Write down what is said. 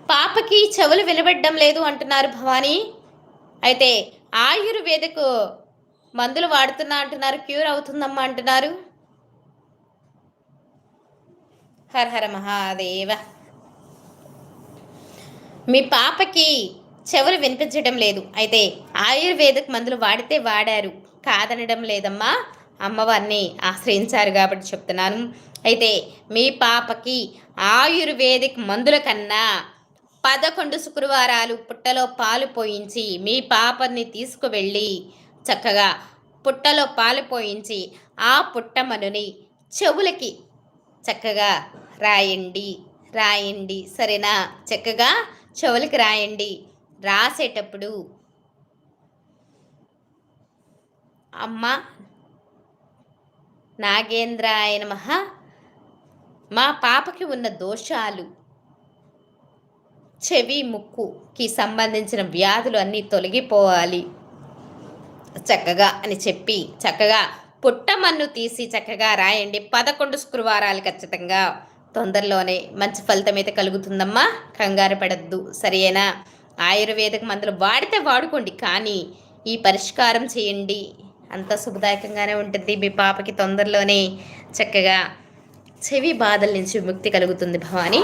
పాపకి చెవులు వినబడడం లేదు అంటున్నారు భవానీ. అయితే ఆయుర్వేదకు మందులు వాడుతున్నా అంటున్నారు, క్యూర్ అవుతుందమ్మా అంటున్నారు. హర హర మహాదేవ. మీ పాపకి చెవులు వినిపించడం లేదు, అయితే ఆయుర్వేదిక్ మందులు వాడితే వాడారు, కాదనడం లేదమ్మా. అమ్మవారిని ఆశ్రయించారు కాబట్టి చెప్తున్నాను. అయితే మీ పాపకి ఆయుర్వేదిక్ మందుల కన్నా 11 శుక్రవారాలు పుట్టలో పాలు పోయించి మీ పాపని తీసుకువెళ్ళి చక్కగా పుట్టలో పాలు పోయించి ఆ పుట్టమనుని చెవులకి చక్కగా రాయండి, రాయండి, సరేనా? చక్కగా చెవులకి రాయండి. రాసేటప్పుడు అమ్మ నాగేంద్రాయ నమః, మా పాపకి ఉన్న దోషాలు, చెవి ముక్కుకి సంబంధించిన వ్యాధులు అన్నీ తొలగిపోవాలి చక్కగా అని చెప్పి చక్కగా పుట్టమన్ను తీసి చక్కగా రాయండి. 11 శుక్రవారాలు ఖచ్చితంగా తొందరలోనే మంచి ఫలితం అయితే కలుగుతుందమ్మా. కంగారు పడద్దు, సరేనా? ఆయుర్వేదిక మందులు వాడితే వాడుకోండి, కానీ ఈ పరిష్కారం చేయండి, అంత శుభదాయకంగానే ఉంటుంది. మీ పాపకి తొందరలోనే చక్కగా చెవి బాధల నుంచి విముక్తి కలుగుతుంది భవాని.